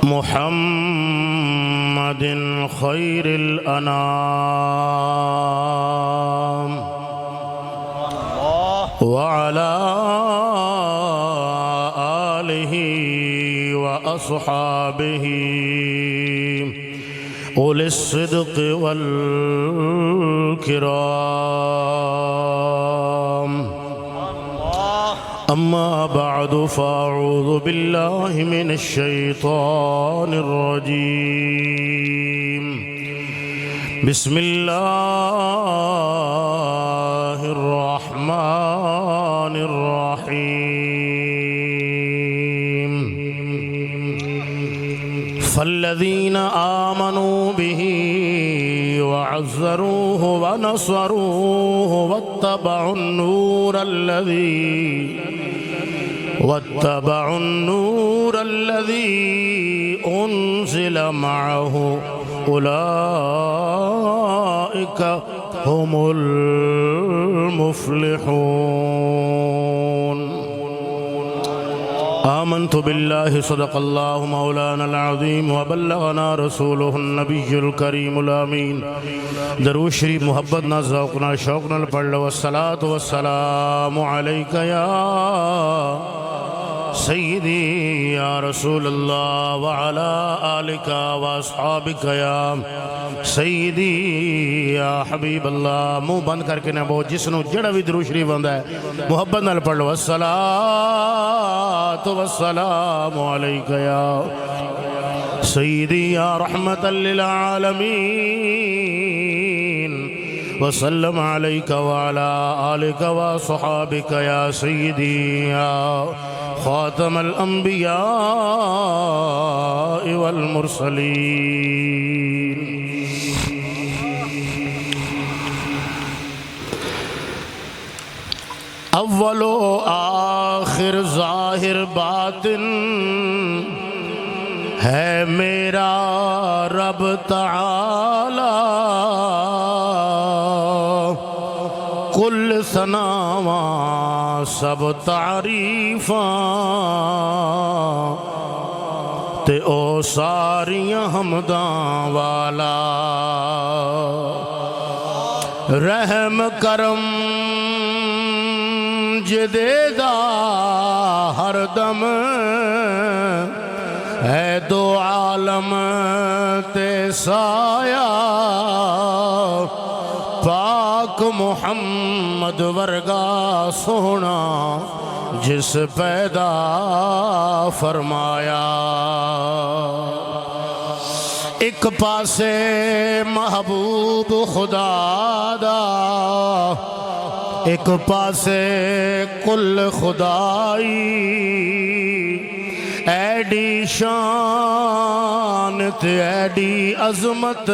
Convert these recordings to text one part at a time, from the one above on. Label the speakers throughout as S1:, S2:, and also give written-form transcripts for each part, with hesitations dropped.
S1: محمد خير الأنام وعلى آله وأصحابه أولي الصدق والكرام أما بعد فأعوذ بالله من الشيطان الرجيم بسم الله الرحمن الرحيم فالذين آمنوا به وعزروه ونصروه واتبعوا النور الذي أنزل معه أولئك هم المفلحون آمنت بالله صدق الله مولانا العظيم وبلغنا رسوله النبي الكريم الأمين درود شریف محبت نہ ذوقنا شوقنا پڑھ لو والصلاة والسلام عليك يا سیدی یا رسول اللہ وعلى آلک واصحابک یا سیدی یا حبیب اللہ. منہ بند کر کے نہ بہت جسنو جڑا بھی درود شریف ہوندہ ہے محبت نال پڑھ لو والصلاة والسلام علیک یا سیدی یا رحمت للعالمین وسلم علیک وعلى آلک واصحابک یا سیدی یا خاتم الانبیاء والمرسلین. اول و آخر ظاہر باطن ہے میرا رب تعالی، کل ثناواں سب تعریفاں تے او ساریاں حمداں والا. رحم کرم جدے دا ہر دم ہے دو عالم تے سایہ، پاک محمد ورگا سونا جس پیدا فرمایا. ایک پاسے محبوب خدا دا، ایک پاسے کل خدائی، ایڈی شان تے ایڈی عظمت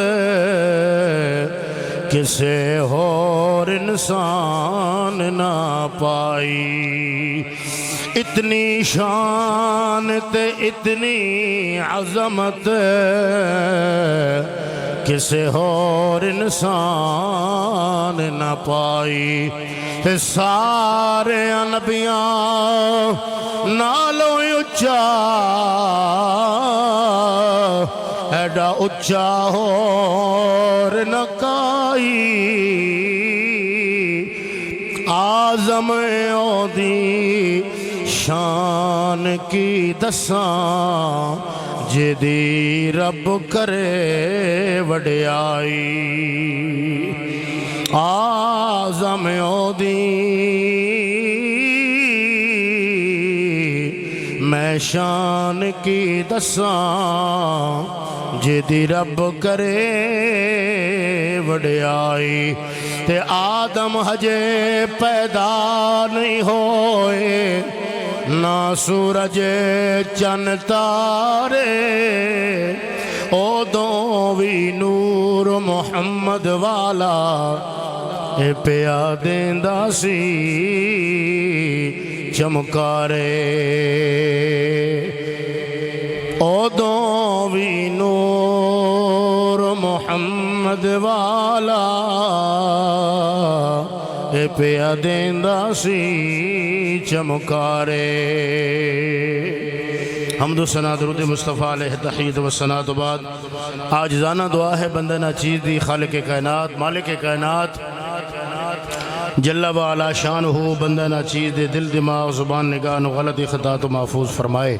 S1: کسے اور انسان نہ پائی. اتنی شان تے اتنی عظمت کسے اور انسان نہ پائی. سارے انبیاء نالوں اچھا ایڈا اچھا اور نہ کائی. آزم اودی شان کی دساں جدی رب کرے وڈیائی. آزم اودی میں شان کی دساں جدی رب کرے وڈیائی. تے آدم ہجے پیدا نہیں ہوئے، نہ سورج چن تارے، او دو بھی نور محمد والا اے پیا دیندہ سی چمکارے. او دو بھی نور محمد والا اے پیا دیندہ سی چمکارے. حمد و ثنا درود مصطفیٰ علیہ تحیید و ثنا تو بعد عاجزانہ دعا ہے بندہ ناچیز دی خالق کائنات مالک کائنات جل و علا شان ہو بندہ ناچیز دے دل دماغ زبان نگاہ نو غلطی خطا تو محفوظ فرمائے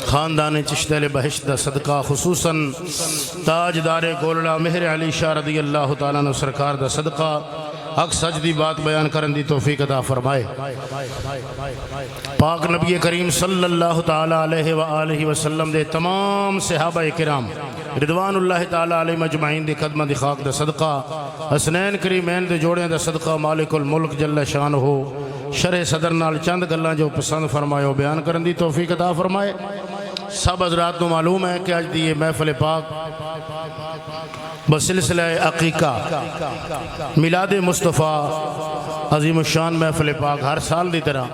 S1: خاندان چشتیل بہشت دا صدقہ خصوصاً تاجدار گولڑا مہر علی شاہ رضی اللہ تعالیٰ عنہ سرکار دا صدقہ حق سچ دی بات بیان کرن دی توفیق عطا فرمائے پاک نبی کریم صلی اللہ تعالیٰ علیہ وآلہ وسلم دے تمام صحابہ کرام رضوان اللہ تعالیٰ علیہ مجمعین دی قدمہ دی خاک دا صدقہ حسنین کریمین دے جوڑیں دا صدقہ مالک الملک جل شان ہو شرح صدر نال چند گلاں جو پسند فرمائے ہو بیان کرن دی توفیق عطا فرمائے سب حضرات کو معلوم ہے کہ آج دی یہ محفل پاک بسلسلہ عقیقہ میلاد مصطفیٰ عظیم الشان محفل پاک ہر سال دی طرح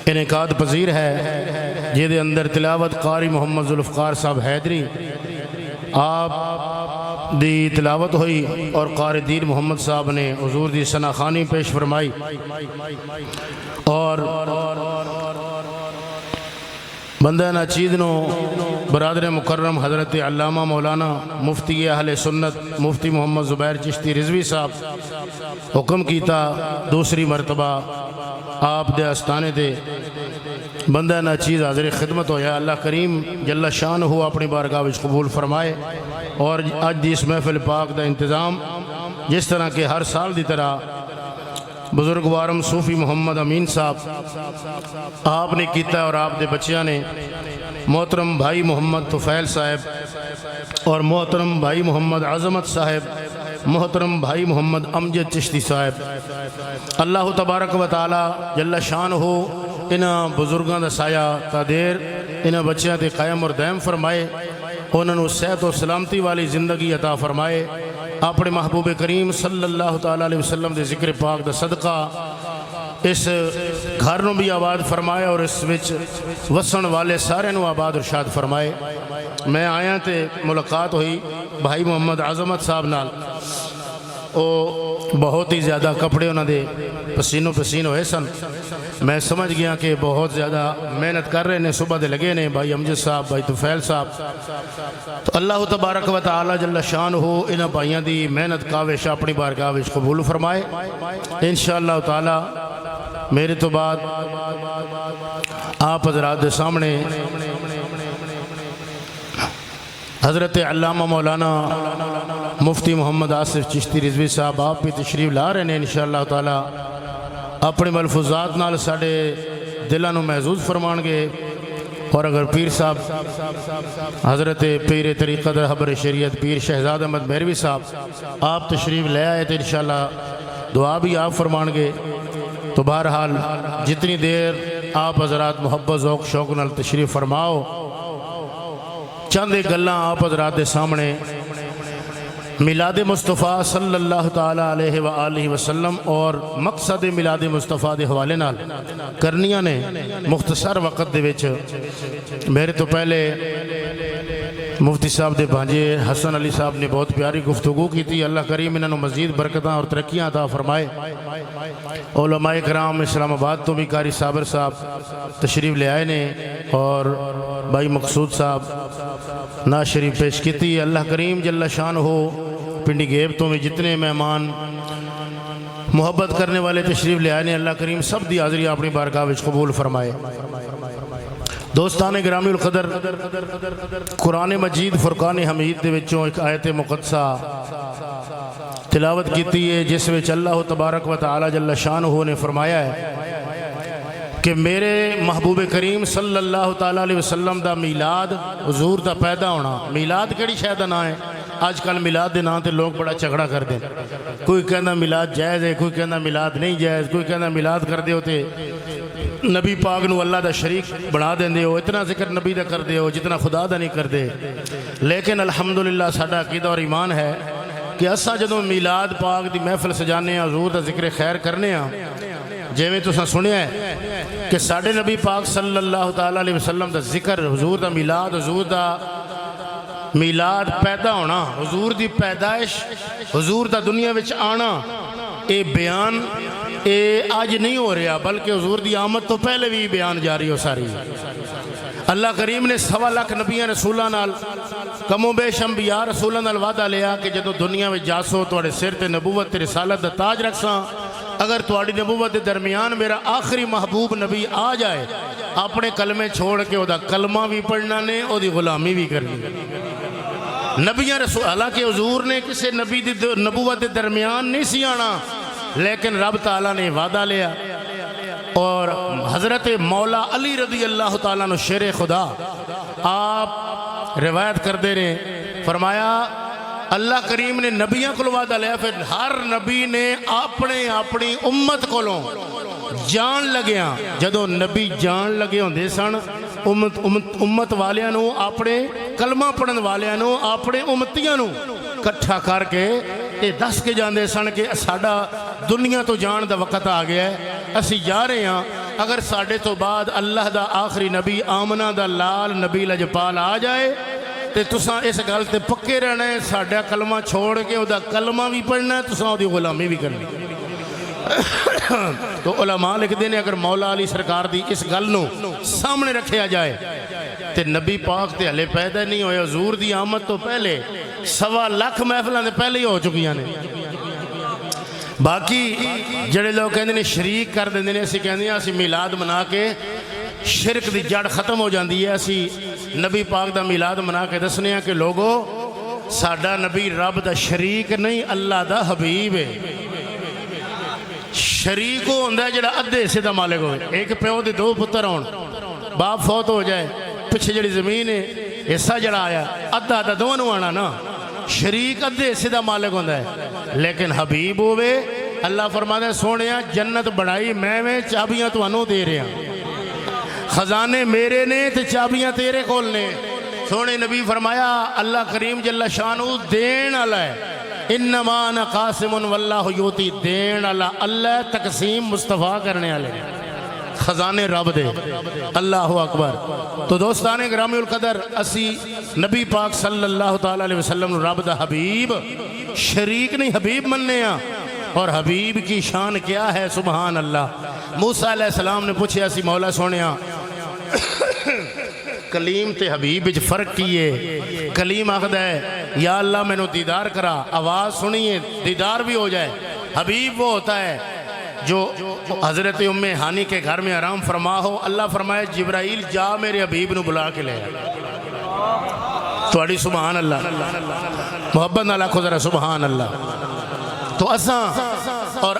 S1: انعقاد پذیر ہے جہدے اندر تلاوت قاری محمد ذوالفقار صاحب حیدری آپ دی تلاوت ہوئی اور قاری دین محمد صاحب نے حضور دی ثنا خوانی پیش فرمائی اور بندہ ناچیز نو برادر مکرم حضرت علامہ مولانا مفتی اہل سنت مفتی محمد زبیر چشتی رضوی صاحب حکم کیتا دوسری مرتبہ آپ دے استانے دے بندہ ناچیز حاضر خدمت ہویا اللہ کریم جل شان ہو اپنی بارگاہ وچ قبول فرمائے اور آج دی اس محفل پاک دا انتظام جس طرح کہ ہر سال دی طرح بزرگ وارم صوفی محمد امین صاحب آپ نے کیتا اور آپ دے بچیاں نے محترم بھائی محمد طفیل صاحب اور محترم بھائی محمد عظمت صاحب محترم بھائی محمد امجد چشتی صاحب اللہ تبارک و تعالی جل شان ہو انہاں بزرگاں دا سایہ تا دیر انہاں بچیاں تے قائم اور دائم فرمائے انہاں نو صحت و سلامتی والی زندگی عطا فرمائے اپنے محبوب کریم صلی اللہ تعالیٰ علیہ وسلم دے ذکر پاک دا صدقہ اس گھر نو بھی آباد فرمائے اور اس وچ وسن والے سارے نو آباد ارشاد فرمائے میں آیا تے ملاقات ہوئی بھائی محمد عظمت صاحب نال او بہت ہی زیادہ کپڑے انہوں دے پسینوں پسین ہوئے سن میں سمجھ گیا کہ بہت زیادہ محنت کر رہے ہیں صبح دے لگے نے بھائی امجد صاحب بھائی طفیل صاحب تو اللہ تبارک و تعالی جل شان ہو انہاں بھائیاں دی محنت کاوش اپنی بارگاہ وچ قبول فرمائے انشاءاللہ تعالی میرے تو بعد آپ حضرات دے سامنے حضرت علامہ مولانا مفتی محمد آصف چشتی رضوی صاحب آپ بھی تشریف لا رہے ہیں انشاءاللہ تعالی اپنے ملفوظات نال ساڑے دلوں نو محظوظ فرمان گے اور اگر پیر صاحب حضرت پیر طریقت رہبر شریعت پیر شہزاد احمد مہروی صاحب آپ تشریف لے آئے تو انشاءاللہ دعا بھی آپ فرمان گے تو بہرحال جتنی دیر آپ حضرات محبت ذوق شوق نال تشریف فرماؤ چند ایک گلاں آپ حضرات دے سامنے میلاد مصطفیٰ صلی اللہ تعالیٰ علیہ وآلہ وسلم اور مقصد میلاد مصطفیٰ دے حوالے نال کرنیاں نے مختصر وقت دے وچ میرے تو پہلے مفتی صاحب دے بھانجے حسن علی صاحب نے بہت پیاری گفتگو کی تھی اللہ کریم انہوں نے مزید برکتاں اور ترقیاں عطا فرمائے علماء کرام اسلام آباد تو بھی قاری صابر صاحب تشریف لے آئے نے اور بھائی مقصود صاحب ناشریف پیش کی تھی اللہ کریم جل شان ہو پنڈی گیب تو میں جتنے مہمان محبت کرنے والے تشریف لے آئے نے اللہ کریم سب دی حاضری اپنی بارگاہ وچ قبول فرمائے دوستان گرامی القدر قرآن مجید فرقان حمید دے وچوں ایک آیت مقدسہ تلاوت کیتی ہے جس وچ اللہ تبارک و تعالی جل شانہ نے فرمایا ہے کہ میرے محبوب کریم صلی اللہ تعالیٰ علیہ وسلم دا میلاد حضور دا پیدا ہونا میلاد کیڑی شے دا نام ہے آج کل میلاد دے نام تے لوگ بڑا جھگڑا کر دیں کوئی کہنا میلاد جائز ہے کوئی کہنا میلاد نہیں جائز کوئی کہنا میلاد کر دے ہوتے نبی پاک نو اللہ دا شریک بنا دیں دے ہو اتنا ذکر نبی دا کر دے ہو جتنا خدا دا نہیں کر دے لیکن الحمدللہ ساڈا عقیدہ اور ایمان ہے کہ اسا جدوں میلاد پاک دی محفل سجانے ہیں حضور دا ذکر خیر کرنے ہیں جیویں تساں سنیا ہے کہ ساڈے نبی پاک صلی اللہ تعالیٰ علیہ وسلم دا ذکر حضور دا میلاد حضور دا میلاد پیدا ہونا حضور دی پیدائش حضور دا دنیا وچ آنا اے بیان اے آج نہیں ہو رہا بلکہ حضور دی آمد تو پہلے بھی بیان جاری ہو ساری اللہ کریم نے 1.25 لاکھ نبیاں رسولاں نال کم و بیش انبیاء رسولاں نال وعدہ لیا کہ جدوں دنیا میں جاسو تواڈے سر تے نبوت تے رسالت دا تاج رکھساں، اگر تواڈی نبوت دے درمیان میرا آخری محبوب نبی آ جائے، اپنے کلمے چھوڑ کے او دا کلمہ بھی پڑھنا نے، او دی غلامی بھی کرنی۔ نبیاں رسول، حالانکہ حضور نے کسی نبی دی نبوت دے درمیان نہیں سی آنا، لیکن رب تعالیٰ نے وعدہ لیا۔ اور حضرت مولا علی رضی اللہ تعالیٰ عنہ شیر خدا آپ روایت کر دے رہے، فرمایا اللہ کریم نے نبیوں کو وعدہ لیا، پھر ہر نبی نے اپنی امت کو جان لگیاں، جدو نبی جان لگے ہوندے سن امت والیاں نو، اپنے کلمہ پڑھن والیاں نو، اپنے امتیاں نو کٹھا کر کے یہ دس کے جاندے سن کہ ساڈا دنیا تو جان دا وقت آ گیا ہے، اسی جا رہے ہیں، اگر ساڈے تو بعد اللہ دا آخری نبی آمنہ دا لال نبی لجپال آ جائے تے تساں اس گل تے پکے رہنا ہے، ساڈا کلمہ چھوڑ کے او دا کلمہ بھی پڑھنا ہے، تساں او دی غلامی بھی کرنی۔ تو علماء لکھتے ہیں اگر مولا علی سرکار دی اس گل نو سامنے رکھیا جائے تے نبی پاک تے ہلے پیدا نہیں ہوئے، حضور دی آمد تو پہلے 1.25 لاکھ محفلیں دے پہلے ہی ہو چکیاں نے۔ باقی جڑے لوگ کہندے نے شریک کر دیندے نے، اسی کہندے ہیں اسی میلاد منا کے شرک دی جڑ ختم ہو جاندی ہے، اسی نبی پاک دا میلاد منا کے دسنے ہیں کہ لوگو ساڈا نبی رب دا شریک نہیں، اللہ دا حبیب ہے۔ شریک ہوندہ ہے جڑا ادھے حصے دا مالک ہوئے، ایک پیو دے 2 پتر ہون، باپ فوت ہو جائے، پچھے جڑی زمین ہے حصہ جڑا آیا ادھا ادھا دونوں آنا نا، شریک ادھے حصے دا مالک ہوندہ ہے۔ لیکن حبیب ہوئے اللہ فرماتا ہے سونیا جنت بڑھائی میں چابیاں تو انہوں دے رہے ہیں، خزانے میرے نے تے چابیاں تیرے کول نے۔ سونے نبی فرمایا اللہ کریم جل شانہ دین والا ہے، انما انا قاسم واللہ یوتی، دین والا اللہ، تقسیم مصطفیٰ کرنے والے، خزانے رب دے۔ اللہ اکبر۔ تو دوستان گرامی القدر، اسی نبی پاک صلی اللہ تعالیٰ علیہ وسلم رب دا حبیب شریک نہیں حبیب مننے ہیں، اور حبیب کی شان کیا ہے سبحان اللہ۔ موسیٰ علیہ السلام نے پوچھے اسی مولا سونیا کلیم تے حبیب وچ فرق کیے؟ کلیم آخدا ہے یا اللہ میں نے دیدار کرا، آواز سنیے دیدار بھی ہو جائے۔ حبیب وہ ہوتا ہے جو حضرت ام ہانی کے گھر میں آرام فرما ہو، اللہ فرمائے جبرائیل جا میرے حبیب نو بلا کے لے، تواڈی سبحان اللہ، محبت نال آکھو ذرا سبحان اللہ۔ تو اساں اور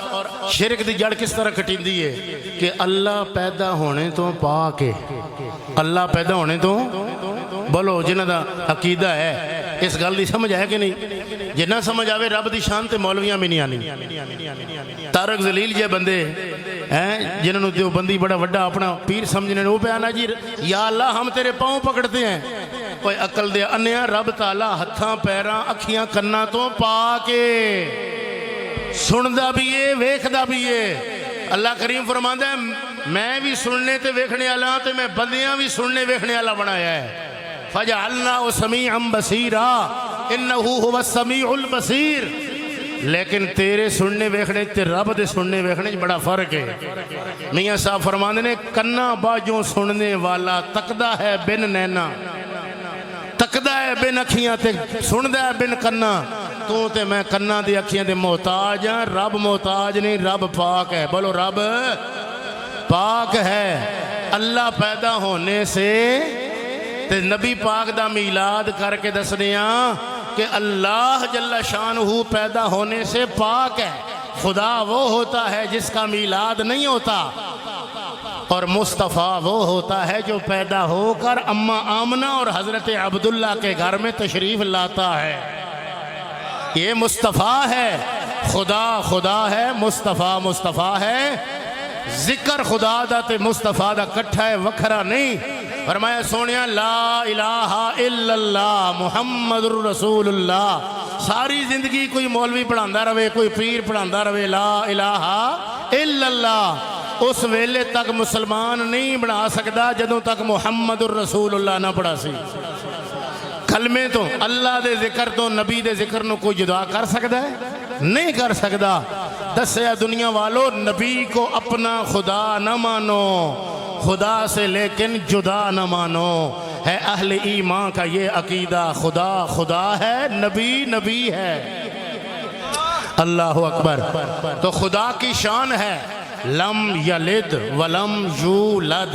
S1: شرک دی جڑ کس طرح کٹیندی ہے کہ اللہ پیدا ہونے تو پاک ہے، اللہ پیدا ہونے تو بولو جنہ دا عقیدہ ہے اس گل دی سمجھ ہے کہ نہیں؟ جنہ سمجھ آوے رب دی شان تے مولویاں بھی نہیں آنی۔ تارک ذلیل جے بندے ہیں جنہوں نے دیوبندی بڑا وڈا اپنا پیر سمجھنے وہ پہ آنا جی یا اللہ ہم تیرے پاؤں پکڑتے ہیں، کوئی عقل دے انیا رب تعالیٰ ہتھاں پیراں اکھیاں کناں تو پاکے، سندہ بھی ہے ویکھدا بھی ہے۔ اللہ کریم فرماندا ہے میں بھی سننے تے ویکھنے والا تے میں بندیاں بھی سننے ویکھنے والا بنایا ہے۔ فَجَعَلْنَاهُ سَمِيعًا بَصِيرًا إِنَّهُ هُوَ السَّمِيعُ الْبَصِيرُ۔ لیکن تیرے سننے ویکھنے تے رب دے سننے ویکھنے بڑا فرق ہے۔ میاں صاحب فرماندے نے کنا باجوں سننے والا تکدا ہے بن نینا، تکدا ہے بن اکھیاں تے سندا ہے بن کنا، تو تے میں کنا دی اکھیاں دے محتاج ہیں، رب محتاج نہیں، رب پاک ہے، بولو رب پاک ہے۔ اللہ پیدا ہونے سے تے نبی پاک دا میلاد کر کے دسنیاں کہ اللہ جل شانہ پیدا ہونے سے پاک ہے۔ خدا وہ ہوتا ہے جس کا میلاد نہیں ہوتا، اور مصطفیٰ وہ ہوتا ہے جو پیدا ہو کر اماں آمنہ اور حضرت عبداللہ کے گھر میں تشریف لاتا ہے۔ یہ مصطفیٰ ہے، خدا خدا ہے، مصطفیٰ مصطفیٰ ہے، ذکر خدا دا تے مصطفیٰ دا کٹھا ہے وکھرا نہیں۔ فرمایا سونیا لا الہ الا اللہ محمد رسول اللہ، ساری زندگی کوئی مولوی پڑھاندہ رہے، کوئی پیر پڑھاندہ رہے، لا الہ الا اللہ، اس ویلے تک مسلمان نہیں بنا سکتا جدوں تک محمد رسول اللہ نہ پڑھا سی۔ کلمے تو اللہ دے ذکر تو نبی دے ذکر نو کوئی جدا کر سکتا ہے؟ نہیں کر سکتا۔ دسیا دنیا والو نبی کو اپنا خدا نہ مانو، خدا سے لیکن جدا نہ مانو، ہے اہل ایمان کا یہ عقیدہ، خدا خدا ہے، نبی نبی ہے۔ اللہ اکبر۔ تو خدا کی شان ہے لم یلد ولم یولد۔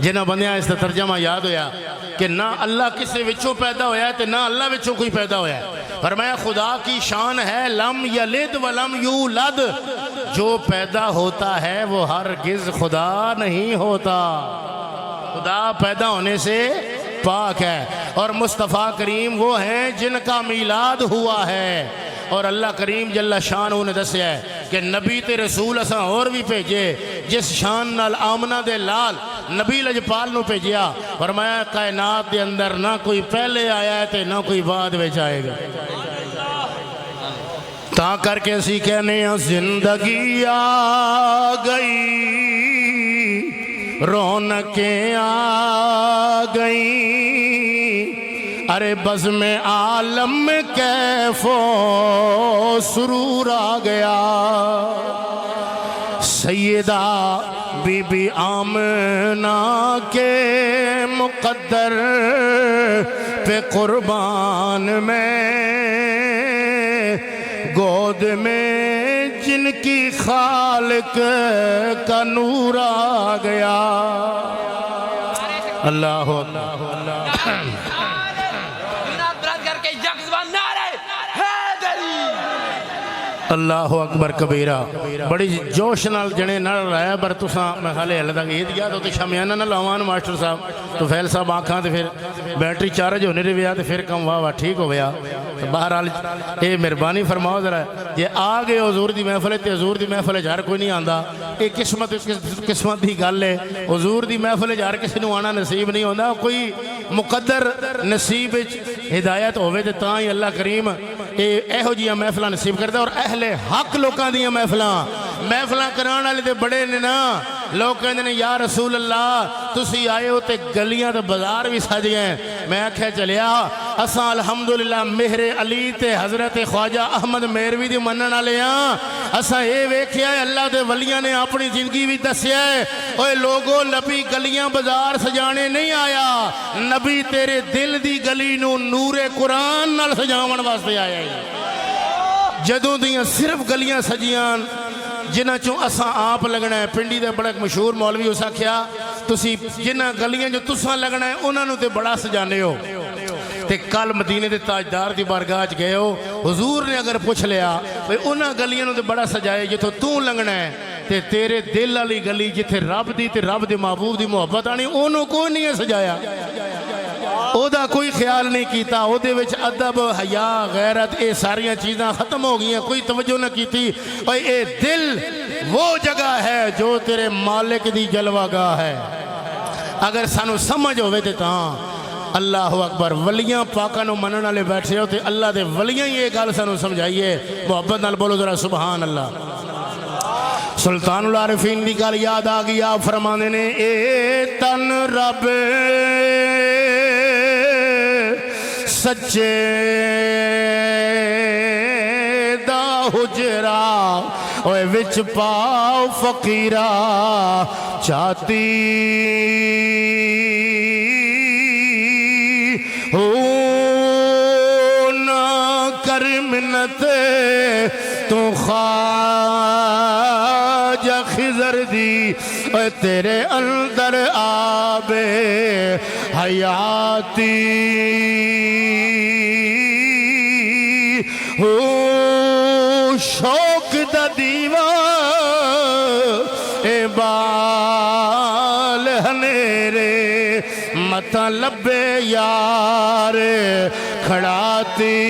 S1: جنہاں بندیاں اس کا ترجمہ یاد ہویا کہ نہ اللہ کسی وچوں پیدا ہویا ہے تے نہ اللہ وچوں کوئی پیدا ہویا ہے۔ فرمایا خدا کی شان ہے لم یلد ولم یولد، جو پیدا ہوتا ہے وہ ہرگز خدا نہیں ہوتا، خدا پیدا ہونے سے پاک ہے۔ اور مصطفیٰ کریم وہ ہیں جن کا میلاد ہوا ہے، اور اللہ کریم جل شانہ نے دسیا ہے کہ نبی تے رسول اساں اور بھی بھیجے، جس شان نال آمنہ دے لال نبی لجپال نو بھیجیا، فرمایا کائنات دے اندر نہ کوئی پہلے آیا ہے تے نہ کوئی بعد وچ آئے گا۔ تا کر کے اسی کہنے ہیں زندگی آ گئی، رونقیں آ گئیں، ارے بزم عالم میں کیف و سرور آ گیا، سیدہ بی بی آمنہ کے مقدر پہ قربان میں، گود میں جن کی خالق کا نور آ گیا۔ اللہ اللہ اکبر کبیرہ۔ بڑی جوش نال جنے نہ رہا پر تساں میں خالے اللہ تک عید گیا تو شامیانہ نہ لاوان ماسٹر صاحب تو فیل صاحب آنکھاں تے پھر بیٹری چارج ہونے رہے ویا تے پھر کم واہ ٹھیک ہو گیا۔ بہرحال اے مہربانی فرماؤ ذرا یہ آ گئے حضور دی محفل تے حضور دی محفل ہر کوئی نہیں آندا، اے قسمت دی گل ہے، حضور دی محفل ہر کسی نوں آنا نصیب نہیں ہوندا، کوئی مقدر نصیب ہدایت ہوے تے تاں ہی اللہ کریم ایہو جیاں محفلاں نصیب کردا۔ اور اہل حق لوکاں دیاں محفلاں کران والے تے بڑے نے نا، لوگ کہندے نے یا رسول اللہ تسی آئے ہو تے گلیاں تے بازار بھی سج گئے۔ میں آکھیا چلیا اساں الحمدللہ مہر علی تے حضرت خواجہ احمد مہروی دی منن والے ہاں، اساں اے ویکھیا ہے اللہ دے ولیاں نے اپنی زندگی بھی دسیا ہے، اوے لوگو نبی گلیاں بازار سجانے نہیں آیا، نبی تیرے دل دی گلی نو نور قرآن نال سجاون واسطے آیا ہے۔ جدوں دیاں صرف گلیاں سجیاں جنہ چوں اساں آپ لگنا ہے، پنڈی دے بڑا مشہور مولوی اسا کیا تسی جنہ گلیاں جو تساں لگنا ہے انہاں نوں تے بڑا سجانے ہو۔ تے کل مدینے دے تاجدار دی بارگاہ وچ گئے ہو، حضور نے اگر پوچھ لیا بھئی انہاں گلیاں نوں تے بڑا سجائے جتھوں تو لنگنا ہے، تے تیرے دل والی گلی جتھے رب دی تے رب دے محبوب دی محبت آنی انہوں کوئی نہیں سجایا، او دا کوئی خیال نہیں کیتا، او دے وچ ادب حیا غیرت اے ساریاں چیزاں ختم ہو گئی ہیں، کوئی توجہ نہ کیتی۔ اور اے دل وہ جگہ ہے جو تیرے مالک دی جلوہ گاہ ہے، اگر سانو سمجھ ہوئے تے تاں اللہ اکبر۔ ولیاں پاکاں نو منن والے بیٹھے ہو تے اللہ دے ولیاں یہ گل سانو سمجھائیے، محبت نال بولو ذرا سبحان اللہ۔ سلطان العارفین دی گل یاد آ گئی، آپ فرماندے نے اے تن رب سچے دا حجرا، اوے وچ پاؤ فقیرہ چاہتی نہ کر منت تو خواجہ خضر دی، اے تیرے اندر آب حیاتی شوق دا دیوا اے بال ہنیرے متا لبے یار کھڑاتی،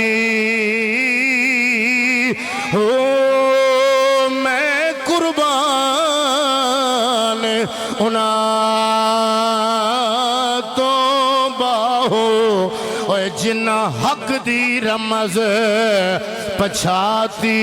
S1: میں قربان تو باہو اوے جنہ حق دی رمز پچھاتی،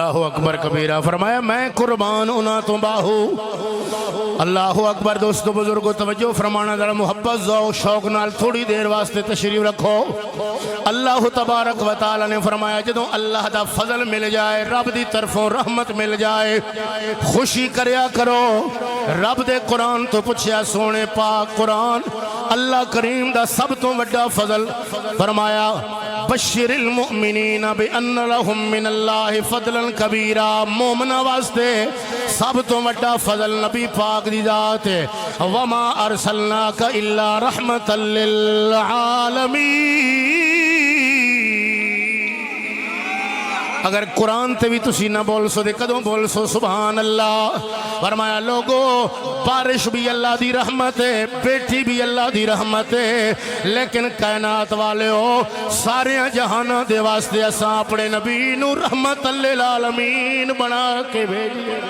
S1: اللہ اکبر کبیرہ فرمایا میں قربان انہاں تو باہو اللہ اکبر دوستو بزرگو توجہ فرمانا ذرا محبت ذوق شوق نال تھوڑی دیر واسطے تشریف رکھو اللہ تبارک و تعالی نے فرمایا جدوں اللہ دا فضل مل جائے رب دی طرفوں رحمت مل جائے خوشی کریا کرو رب دے قرآن تو پوچھیا سونے پاک قرآن اللہ کریم دا سب تو بڑا فضل فرمایا بشر المؤمنین بان لهم من اللہ فضلا کبیرا مومنہ واسطے سب تو بڑا فضل نبی پاک دی ذات ہے وما ارسلناک الا رحمتا للعالمین اگر قرآن تے بھی تسی نہ بول سو دے کدوں بول سو سبحان اللہ فرمایا لوگو بارش بھی اللہ دی رحمت ہے بیٹھی بھی اللہ دی رحمت ہے لیکن کائنات والے ہو سارے جہانہ دے واسطے اساں اپنے نبی نو رحمت للعالمین بنا کے بھیجئے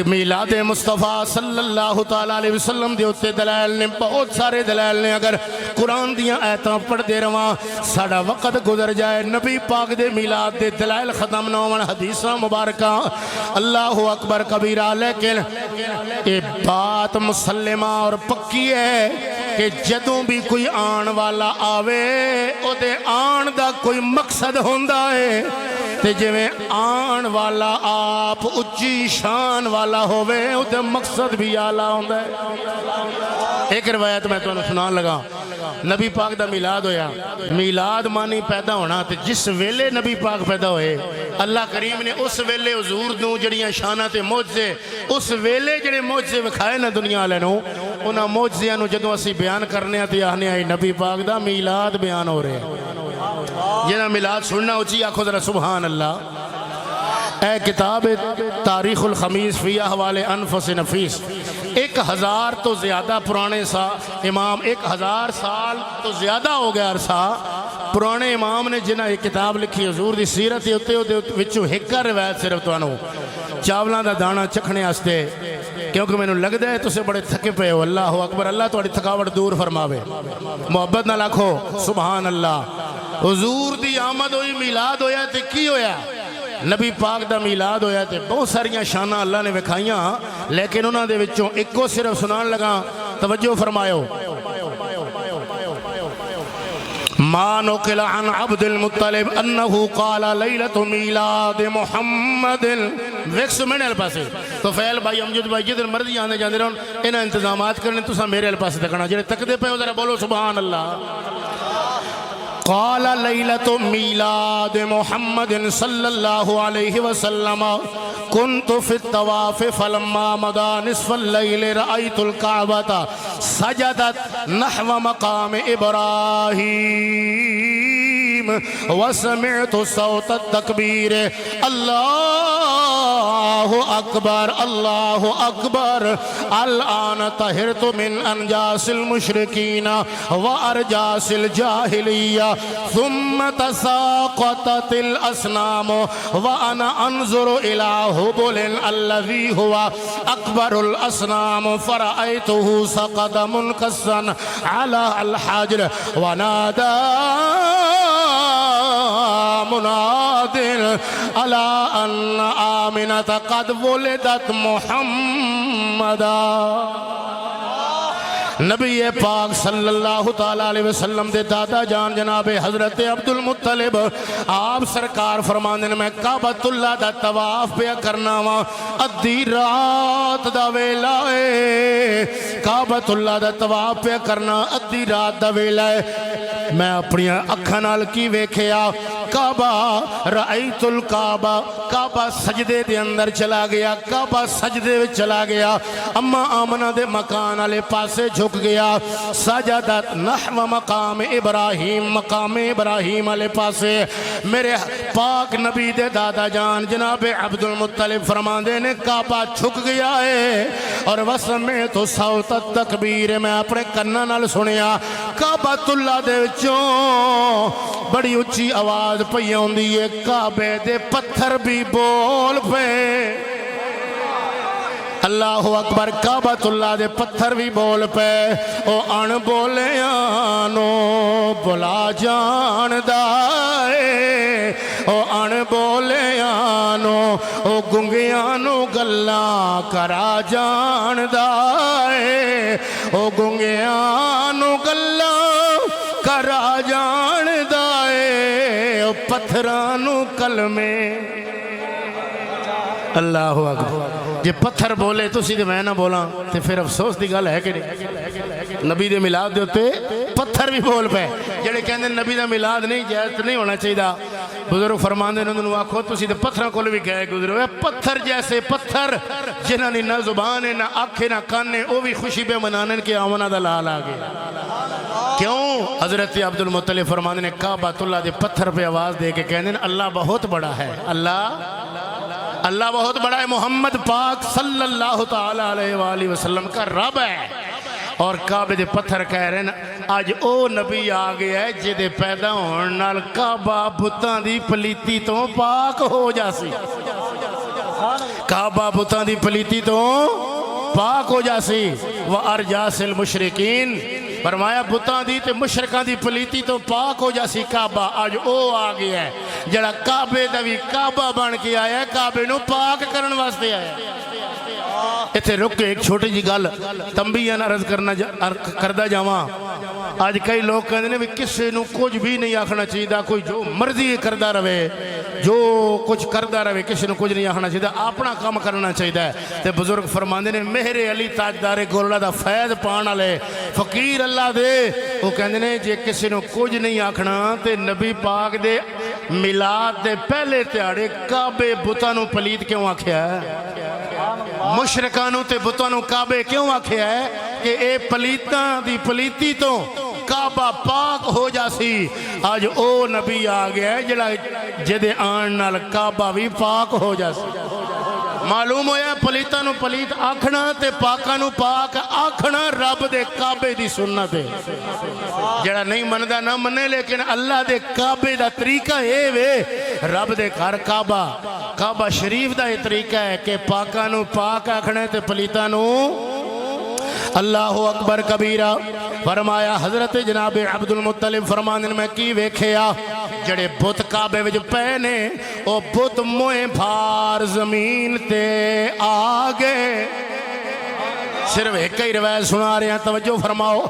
S1: میلاد مصطفیٰ صلی اللہ تعالیٰ علیہ وسلم دے ہوتے دلائل نے بہت سارے دلائل نے اگر قرآن دیاں آیتاں پڑھ دے رواں ساڑا وقت گزر جائے نبی پاک دے میلاد دے دلائل ختم نہ ہون حدیثہ مبارکہ اللہ اکبر کبیرہ لیکن یہ بات مسلمہ اور پکی ہے کہ جدوں بھی کوئی آن والا آوے او دے آن دا کوئی مقصد ہوندہ ہے تے جویں آن والا آپ اچھی شان والا ہوئے تے مقصد بھی آلہ ہوندہ ہے ایک روایت میں تو انہوں سنان لگا نبی پاک دا میلاد ہویا میلاد مانی پیدا ہونا تے جس ویلے نبی پاک پیدا ہوئے اللہ کریم نے اس ویلے حضور دوں جڑیاں شانہ تے موجزے اس ویلے جڑے موجزے وکھائے نا دنیا لے نو انہاں موجزیاں نو جدوں اسی بیان کرنے تے آنے آئی نبی پاک دا میلاد بیان ہو رہے ہیں جنہاں میلاد سننا اچھی آنکھو ذرا سبحان اللہ اے کتاب تاریخ الخمیس فی احوال انفس نفیس 1000 تو زیادہ پرانے سا امام 1000 سال تو زیادہ ہو گیا عرصہ پرانے امام نے جنہاں ایک کتاب لکھی حضور دی سیرت ہوتے وچوں ہکا روایت صرف تو انہوں چاولاں دا دانا چکھنے آستے کیونکہ میں نے لگ دے تو سے بڑے تھکے پہ ہو اللہ اکبر اللہ تو اڑی تھکاوٹ دور فرماوے محبت نہ لکھو سبحان اللہ حضور دی آمد ہوئی میلاد ہویا تے کی ہویا نبی پاک دا میلاد ہویا تے بہت ساریاں شانہ اللہ نے وکھائیاں لیکن انہاں دے وچوں ایک کو صرف سنان لگا توجہ فرمایو ما نقل عن عبد المطلب انہو قال لیلت میلاد محمد ویکس میں نے الپاسے تو فیل بھائی امجد بھائی جدر مرضی آنے جاندے رہن انہاں انتظامات کرنے تو سا میرے الپاسے تکنا جنہیں تک دے پہ ہو ذرا بولو سبحان اللہ قال لیلت میلاد محمد صلی اللہ علیہ وسلم كنت في الطواف فلما مضى نصف الليل رأيت الكعبة سجدت نحو مقام إبراهيم وسمعت صوت التكبير الله أكبر الله أكبر الآن طهرت من أنجاس المشركين وأرجاس الجاهلية ثم تساقطت الأصنام وأنا أنظر إلى هبل الذي هو أكبر الأصنام فرأيته سقط منكسا على الحجر ونادى مناد على أن آمنة قد ولدت محمدا نبی پاک صلی اللہ تعالیٰ علیہ وسلم دے دادا جان جناب حضرت عبد المطلب آپ سرکار فرماندے میں کعبۃ اللہ دا طواف پہ کرنا وا ادھی رات دا ویلا ہے کعبۃ اللہ دا طواف پہ کرنا ادھی رات دا ویلا ہے میں اپنی اکھاں نال کی ویکھیا کعبہ رأیت الکعبہ کعبہ سجدے دے اندر چلا گیا کعبہ سجدے میں چلا گیا اما آمنہ دے مکان علی پاسے جھک گیا سجدت نحو مقام ابراہیم علی پاسے میرے پاک نبی دے دادا جان جناب عبد المطلب فرماندے نے کعبہ جھک گیا ہے اور وسمعت صوت التکبیر میں اپنے کنہ نال سنیا کعبۃ اللہ دے وچوں بڑی اچھی آواز پئی ہوندی ہے کعبے دے پتھر بھی بول پے اللہ اکبر کعبۃ اللہ دے پتھر بھی بول پے او ان بولیاں نو بلا جاندا اے او ان بولیاں نو او گنگیاں نو گلاں کرا جاندا اے او گنگیاں نو گلاں کرا جاندا اے او پتھراں نو کلمے اللہ اکبر جے پتھر بولے تو سی دے میں نہ بولاں تے پھر افسوس دی گل ہے کہ نہیں نبی دے میلاد دے ہوتے پتھر بھی بول پے جڑے کہندے نبی دا میلاد نہیں جائز نہیں ہونا چاہیے بزرگ فرماندے نے انہوں آکھو تسی تے پتھراں کول بھی گئے گزرے پتھر جیسے پتھر جنہاں نے نہ زبان ہے نہ آنکھیں نہ کان ہے وہ بھی خوشی پہ منانے کے آمنہ دا لال آگے کیوں حضرت عبد المطلب فرماندے نے کعبۃ اللہ دے پتھر پہ آواز دے کے کہندے نے اللہ بہت بڑا ہے اللہ بہت بڑا ہے محمد پاک صلی اللہ تعالیٰ علیہ وآلہ وسلم کا رب ہے اور کعبے دے پتھر کہہ رہے ہیں آج او نبی آگیا ہے جدے پیدا ہونال کعبہ بتاں دی پلیتی تو پاک ہو جاسی کعبہ بتاں دی پلیتی تو پاک ہو جاسی وَأَرْجَاسِ الْمُشْرِقِينَ فرمایا بتاں دی تے مشرکان دی پلیتی تو پاک ہو جاسی کعبہ آج او آگیا ہے جڑا کعبے دا بھی کعبہ بن کے آیا ہے کعبے نو پاک کرن واسطے آیا ہے اتھے رک کے ایک چھوٹی جی گل تنبیہ نہ عرض کردہ جاواں آج کئی لوگ کہتے ہیں کسے نو کچھ بھی نہیں آکھنا چاہیے کوئی جو مرضی کردہ رہے جو کچھ کردہ رہے کسے نو کچھ نہیں آکھنا چاہیے اپنا کام کرنا چاہیے تے بزرگ فرماندے نے مہر علی تاجدار گولڑا دا فیض پان والے فقیر اللہ دے وہ کہندے نے جے کسے نو کچھ نہیں آکھنا تے نبی پاک دے میلاد دے پہلے تیاڑے کعبے بتاں نو پلید کیوں آکھیا ہے مشرکانوں تے بتانوں کعبے کیوں آکھیا ہے کہ اے پلیتاں دی پلیتی تو کعبہ پاک ہو جاسی آج او نبی آگیا ہے جڑا جدے آن نال کعبہ بھی پاک ہو جاسی معلوم ہویا پلیتاں نو پلیت آکھنا تے پاکاں نو پاک آکھنا رب دے کعبے دی سنت ہے جڑا نہیں مندہ نہ منے لیکن اللہ دے کعبے دا طریقہ اے وے رب دے گھر کعبہ شریف دا یہ طریقہ ہے کہ پاکاں نو پاک آکھنے تے پلیتاں نو اللہ اکبر کبیرہ فرمایا حضرت جناب عبد المطلب فرمانے میں کی ویکھیا جڑے بت کعبے وچ پہنے او بت موئے بھار زمین تے آگے صرف ایک ہی روایت سنا رہے ہیں توجہ فرماؤ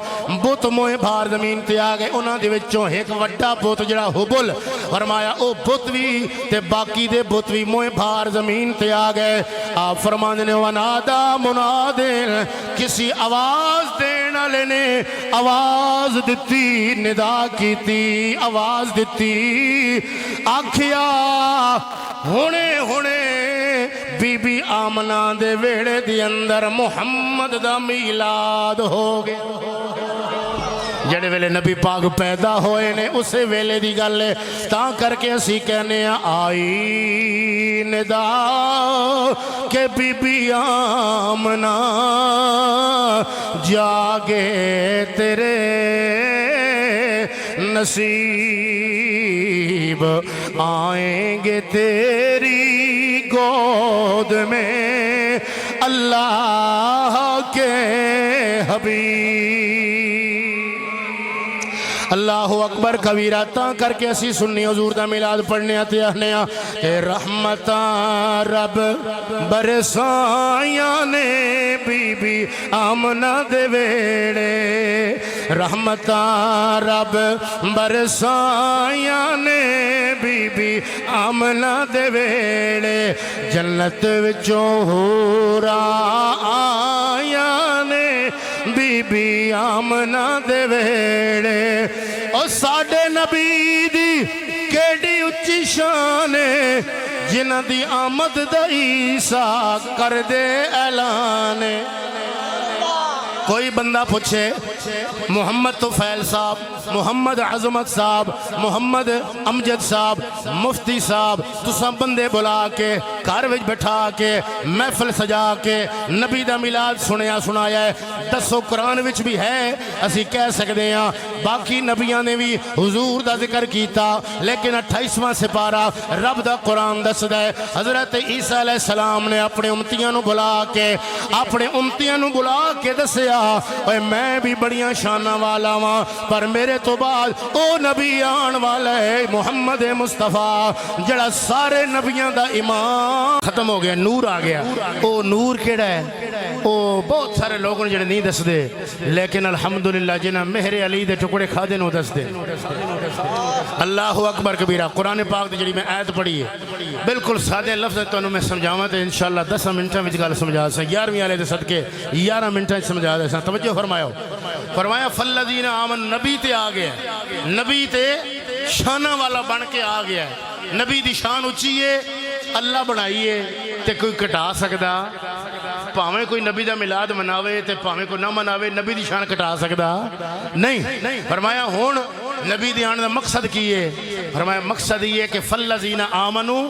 S1: بت موئے بھار زمین تے آگے انہاں دے وچوں ایک وڈا بت جڑا حبل فرمایا او بت بھی تے باقی دے بت بھی موئے بھار زمین تے آگے آپ فرمانے نے ونادا منادن کسی آواز دینا لینے آواز دیتی ندا کیتی آواز دیتی آکھیا ہونے بی بی آمنہ دے ویڑے دی اندر محمد دا میلاد ہو گیا جڑے ویلے نبی پاک پیدا ہوئے نے اسے ویلے دی گل ہے تاں کر کے اسی کہنے آئی ندا کہ بی بی آمنہ جاگے تیرے نصیب آئیں گے تیری گود میں اللہ کے حبیب اللہ اکبر کبیرہ تاں کر کے اسی سنی حضور دا میلاد پڑھنے آتے آنے کہ رحمتاں رب برسائیاں نے بی بی آمنہ دے ویڑے رحمتاں رب برسائیاں نے بی بی آمنہ دے ویڑے جنت وچوں حورا آیاں نے بی بی آمنہ دے ویڑے اور ساڑھے نبی دی کیڑی اچھی شان ہے جنہ دی آمد دا عیسیٰ کر دے اعلان کوئی بندہ پوچھے محمد طفیل صاحب محمد عظمت صاحب محمد امجد صاحب مفتی صاحب تساں بندے بلا کے گھر وچ بٹھا کے محفل سجا کے نبی دا میلاد سنیا سنایا ہے. دسو قرآن وچ بھی ہے؟ اسی کہہ سکتے ہیں باقی نبیاں نے بھی حضور دا ذکر کیتا، لیکن 28واں سپارہ رب دا قرآن دسدا ہے حضرت عیسیٰ علیہ السلام نے اپنے امتیاں نو بلا کے دسیا اے میں بھی بڑیاں شاناں والا واں، پر میرے تو بعد او نبی آن والا ہے محمد مصطفیٰ جڑا سارے نبیاں دا امام. ختم ہو گیا، نور آ گیا. او نور کیڑا ہے؟ او بہت سارے لوگوں جڑے نہیں دس دے، لیکن الحمدللہ جنہاں مہر علی دے ٹکڑے کھا دے نو دس دے. اللہ اکبر کبیرہ. قرآن پاک دی جڑی میں آیت پڑھی ہے بالکل سادے لفظ تو میں سمجھاواں تے انشاءاللہ 10 منٹاں وچ گل سمجھا سا. 11ویں والے دے صدقے 11 منٹاں سمجھا دے سا. توجہ فرمایا فالذین آمن. نبی تے آ گیا، نبی تے شانہ والا بن کے آ گیا ہے. نبی دی شان اچھی ہے، اللہ بنائیے تے کوئی کٹا سکدا؟ پاویں کوئی نبی دا میلاد مناوے تے پاویں کوئی نہ مناوے، نبی دی شان کٹا سکدا نہیں. فرمایا ہون نبی دی آن دا مقصد کی ہے؟ فرمایا مقصد یہ کہ فالذین آمنو،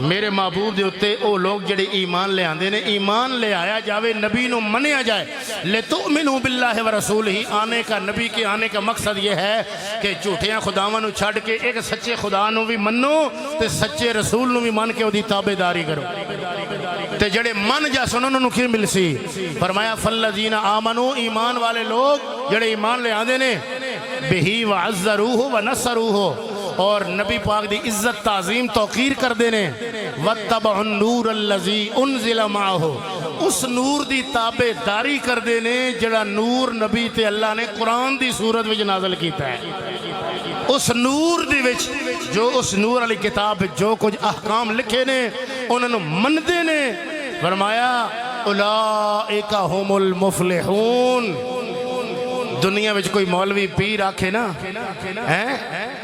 S1: میرے محبوب دے اتے او لوگ جڑے ایمان لے آندے نے، ایمان لے آیا جاوے، نبی نو منیا جائے. لِتُؤْمِنُوا بِاللَّهِ وَرَسُولِهِ. آنے کا نبی کے آنے کا مقصد یہ ہے کہ جھوٹیاں خداواں نو چھڑ کے ایک سچے خدا نو بھی منو تے سچے رسول نو بھی من کے اودی تابعداری کرو. تے جڑے من جا سنو انہوں کی مل سی. فرمایا فالذین آمنو، ایمان والے لوگ جڑے ایمان لے آندے نے، بہی وعزروہ ونصروہ، اور نبی پاک دی عزت تعظیم توقیر کر دینے. واتبعوا النور الذی انزل معہ، اس نور دی تابع داری کر دینے جڑا نور نبی تے اللہ نے قرآن دی صورت وچ نازل کیتا ہے. اس نور دی وچ جو اس نور علی کتاب جو کچھ احکام لکھے نے انہوں من دے نے. فرمایا اولئک هم المفلحون. دنیا وچ کوئی مولوی پیر آکھے نا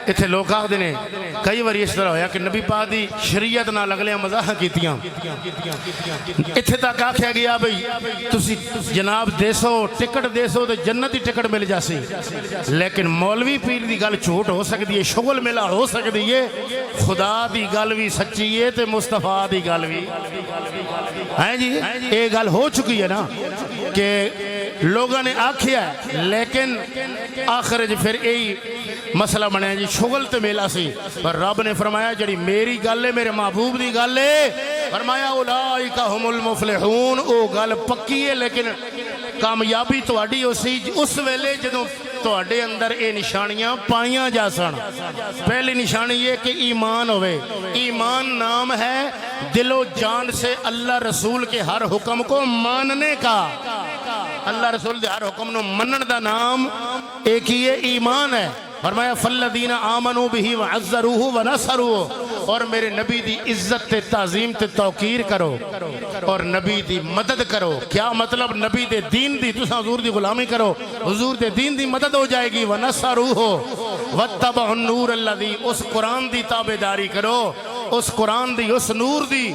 S1: اتھے لوگ آکھ دینے کئی باری اس طرح ہویا کہ نبی پاک دی شریعت نہ لگلیاں مزاح کیتیاں، اتھے تک آکھیا گیا بھئی تسی جناب دیسو ٹکٹ دیسو تو جنتی ٹکٹ مل جاسی. لیکن مولوی پیر دی گل جھوٹ ہو سکتی ہے، شغل ملا ہو سکتی ہے، خدا دی گل بھی سچی ہے تے مصطفیٰ دی گل بھی ہے. جی یہ گل ہو چکی ہے نا کہ لوگوں نے آکھیا ہے، لیکن آخر پھر یہی مسئلہ بنیا جی شغل تے میلا سی. پر رب نے فرمایا جڑی میری گل ہے، میرے محبوب دی گل ہے، فرمایا اولئک هم المفلحون. او گل پکی ہے لیکن کامیابی تہاڈی اسی اس ویلے جدوں تہاڈے اندر اے نشانیاں پائیاں جا سن. پہلی نشانی یہ کہ ایمان ہوئے. ایمان نام ہے دل و جان سے اللہ رسول کے ہر حکم کو ماننے کا. اللہ رسول دے ہر حکم نو منن دا نام ایک ہی ایمان ہے. فرمایا فالذین آمنوا بہ وعزروہ ونصروہ، اور میرے نبی دی عزت تے تعظیم تے توقیر کرو اور نبی دی مدد کرو. کیا مطلب؟ نبی دے دین دی تساں حضور دی غلامی کرو، حضور دے دین دی مدد ہو جائے گی. ونصروہ واتبعوا النور الذی، اس قرآن دی تابعداری کرو، اس قرآن دی اس نور دی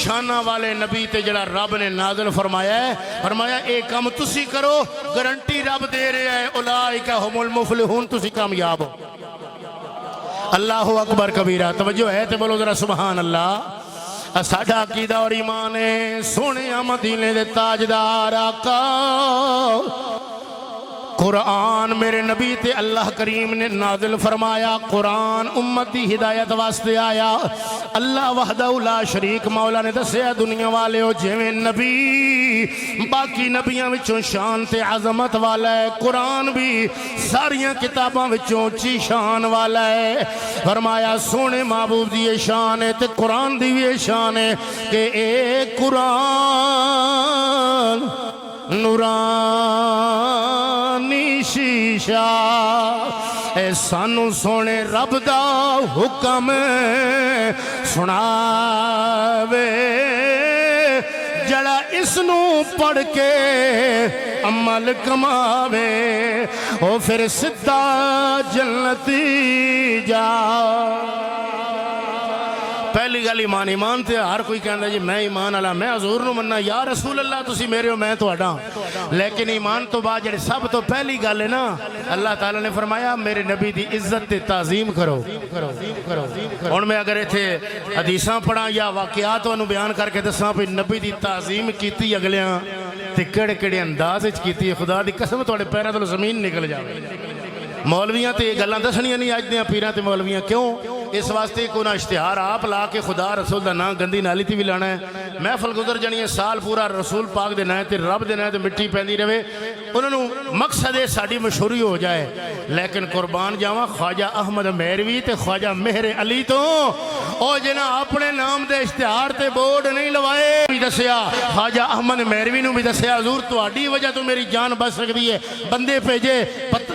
S1: شانہ والے نبی تے جڑا رب نے نازل فرمایا ہے. فرمایا ایک کام تسی کرو، گارنٹی رب دے رہے ہیں اولئک هم المفلحون، تسی کامیاب ہو. اللہ اکبر کبیرہ. توجہ ہے تے بولو ذرا سبحان اللہ. ساڈا عقیدہ اور ایمان ہے سونے مدینے دے تاجدار آقا قرآن میرے نبی تے اللہ کریم نے نازل فرمایا. قرآن امت دی ہدایت واسطے آیا. اللہ وحدہ لا شریک مولا نے دسیا دنیا والے ہو جویں نبی باقی نبیاں وچوں شان تے عظمت والا ہے، قرآن بھی ساریاں کتاباں وچوں اونچی شان والا ہے. فرمایا سونے محبوب دی یہ شان ہے تے قرآن دی بھی یہ شان ہے کہ اے قرآن نورانی شیشہ اے سانو سونے رب دا حکم سناوے، جڑا اس نو پڑھ کے عمل کماوے او پھر سدھا جنتی جا. پہلی پہلی گل ایمان ایمان تے ہر کوئی کہندا جی میں ایمان والا میں حضور نو مننا یا رسول اللہ تسی میرے ہو میں تہاڈا لیکن ایمان تو بعد جڑی سب تو پہلی گل ہے نا اللہ تعالیٰ نے فرمایا میرے نبی دی عزت تے تعظیم کرو ہن میں اگر ایتھے حدیثاں پڑھاں یا واقعات انہوں بیان کر کے دساں پہ نبی دی تعظیم کیتی اگلیاں تے کڑے کڑے انداز وچ کیتی خدا دی قسم تواڈے پیراں تلوں زمین نکل جاوے مولویاں تے یہ گلاں دسنیاں نہیں اج دیاں پیراں تے مولویاں کیوں اس واسطے کو نہ اشتہار آپ لا کے خدا رسول دا نام گندی نالی تی بھی لانا ہے محفل گزر جانی ہے سال پورا رسول پاک دے نائے تے رب دے نائے تے مٹی پیندی رہے انہوں نے مقصد ہے ساڑی مشہوری ہو جائے لیکن قربان جاواں خواجہ احمد مہروی تے خواجہ مہر علی تو او جنہ اپنے نام دے اشتہار تے بورڈ نہیں لوائے بھی دسیا خواجہ احمد مہروی نو بھی دسیا حضور تو آڈی وجہ تو میری جان بچ سکتی ہے بندے بھیجے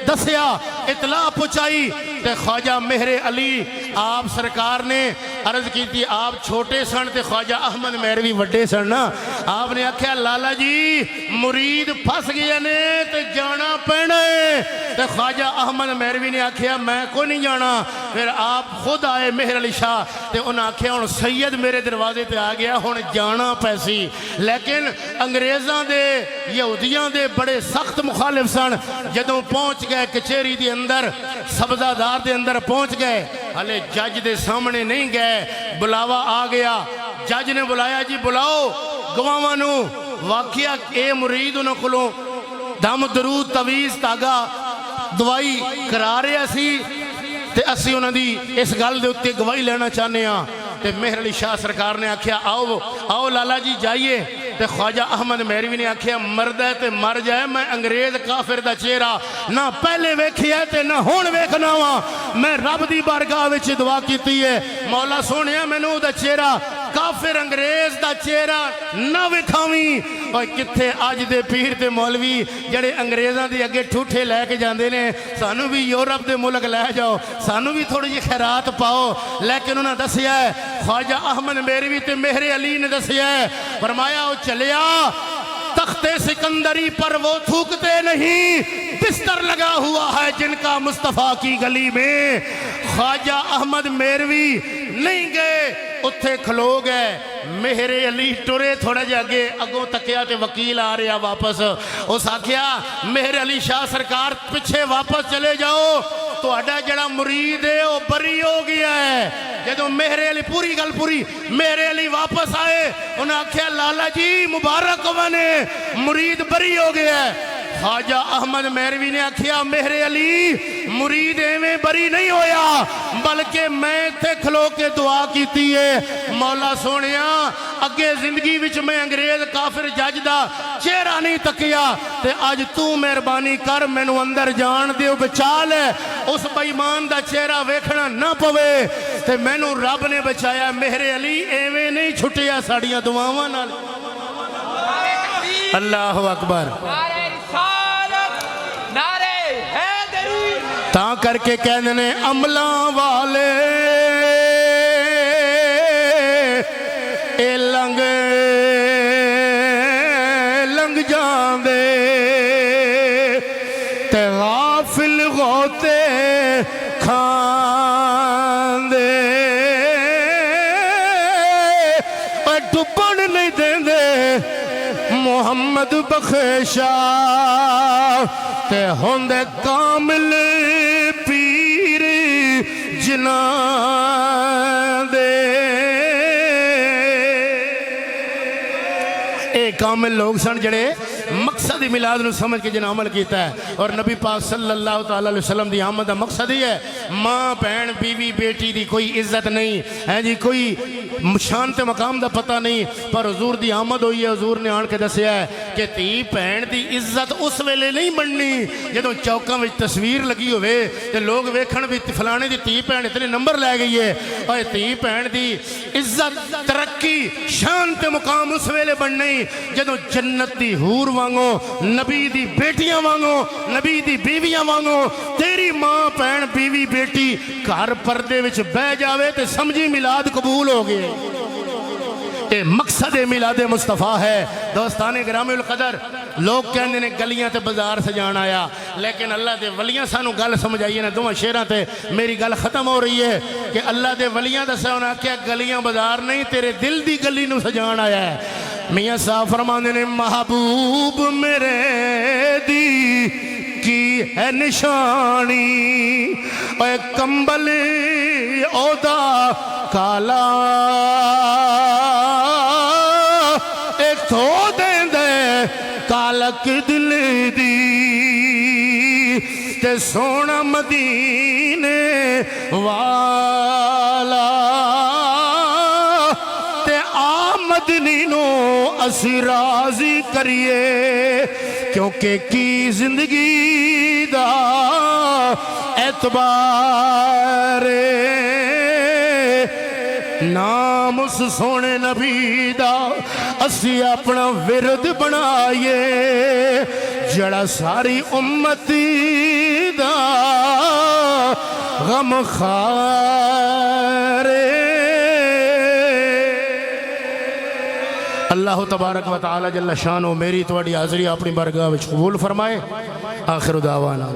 S1: دسیا اطلاع پہنچائی تے خواجہ مہر علی آپ سرکار نے عرض کی تھی آپ چھوٹے سن تے خواجہ احمد مہروی وڈے سن نا آپ نے آکھیا لالا جی مرید پھس گیا نے تے جانا پینا ہے تے خواجہ احمد مہروی نے آکھیا میں کو نہیں جانا پھر آپ خود آئے مہر علی شاہ تے انہاں آکھیا ہن سید میرے دروازے تے آ گیا ہن جانا پیسی لیکن انگریزاں دے یہودیاں دے بڑے سخت مخالف سن جدوں پہنچ گئے کچہری دے اندر سبزہ دار دے اندر پہنچ گئے ہلے جج دے سامنے نہیں گئے بلاوا آ گیا جج نے بلایا جی بلاؤ گواواں نو واقعہ اے مرید انہوں کلوں دم درود تویز تاگا دوائی کرا رہے اسی تے اسی انہوں دی اس گل دے اتے گواہی لینا چاہنے ہاں تے مہر علی شاہ سرکار نے آکھیا آؤ لالا جی جائیے تے خواجہ احمد مہروی نے آکھیا مرد ہے تے مر جائے میں انگریز کافر دا چہرہ نہ پہلے ویکھی ہے تے نہ ہون ویکھنا وا میں رب دی بارگاہ وچ دعا کیتی ہے مولا سونیا مینوں دا چہرہ کافر انگریز دا چہرہ نہ وکھاویں اور کتھے آج دے پیر تے مولوی جڑے انگریزاں دی اگے ٹھوٹھے لے کے جاندے نے سانو بھی یورپ دے ملک لے جاؤ سانو بھی تھوڑی جی خیرات پاؤ لیکن انہاں دسیا ہے خواجہ احمد مہروی تے مہر علی نے دسیا ہے فرمایا او چلیا تخت سکندری پر وہ تھوکتے نہیں بستر لگا ہوا ہے جن کا مصطفیٰ کی گلی میں خواجہ احمد مہروی نہیں گئے اتھے کھلو گئے مہر علی ٹورے تھوڑا جاگے اگوں تکیا تے وکیل آ رہا واپس اس آکھیا مہر علی شاہ سرکار پچھے واپس چلے جاؤ تو اڈا جڑا مرید ہے وہ بری ہو گیا ہے جدوں مہر علی پوری گل پوری مہر علی واپس آئے انہوں نے آکھیا لالا جی مبارک بنے مرید بری ہو گیا ہے خواجہ احمد مہروی نے آکھیا مہر علی مرید میں بری نہیں ہویا بلکہ میں تھے کھلو کے دعا کیتی ہے مولا سونیا اگے زندگی وچ میں انگریز کافر جج دا چہرہ نہیں تکیا تے آج تو مہربانی کر مینوں اندر جان دیو بچا لے اس بےمان دا چہرہ ویکھنا نہ پوے تے مینوں رب نے بچایا مہر علی ایویں نہیں چھٹیا ساڑیاں دعاواں نال اللہ اکبر تاں کر کے کہنے نے عملاں والے اے لنگ جاندے تے غافل غوتے کھاندے اے ڈبن نہیں دیندے محمد بخشا تے ہوندے کامل پیر جنان دے اے کامل لوگ سن جڑے مقصد میلاد نو سمجھ کے جن عمل کیتا ہے اور نبی پاک صلی اللہ تعالیٰ علیہ وسلم دی آمد دا مقصد ہی ہے ماں بہن بیوی بیٹی دی کوئی عزت نہیں ہے جی کوئی شان تے مقام دا پتہ نہیں پر حضور دی آمد ہوئی ہے حضور نے آن کے دسیا ہے کہ تی بہن دی عزت اس ویلے نہیں بننی جدوں چوکاں وچ تصویر لگی ہوئے تے لوگ ویکھن بھی فلانے دی تی بہن اتنے نمبر لے گئی ہے اور تی بہن دی عزت ترقی شان تے مقام اس ویلے بننی جدوں جنت دی حور وانگو نبی دی بیٹیاں وانگو نبی دی بیویاں وانگو تیری ماں بہن بیوی بیٹی گھر پردے وچ بہ جاوے تے سمجھی میلاد قبول ہو گئے اے مقصد میلاد مصطفیٰ ہے۔ دوستان گرامی القدر، لوگ کہندے نے گلیاں تے بازار سجان آیا، لیکن اللہ دے ولیاں سانو گل سمجھائیے نا دوہاں شیراں تے میری گل ختم ہو رہی ہے کہ اللہ دے ولیاں دسا انہاں کیا گلیاں بازار نہیں، تیرے دل دی گلی نو سجان آیا ہے۔ میاں صاحب فرماندے نے محبوب میرے دی کی ہے نشانی، اے کمبل اودا کالا، ایک تھو دیں دے کالک دل دی، تے سونا مدینے والا، تے آمدنی نو اسی راضی کریے، کیونکہ کی زندگی دا اعتبار نام اس سونے نبی دا، اسی اپنا ورد بنائیے، جڑا ساری امتی دا غم خار۔ اللہ تبارک و تعالی جل شانہ میری توڑی حاضری اپنی بارگاہ وچ قبول فرمائے۔ آخر دعوانا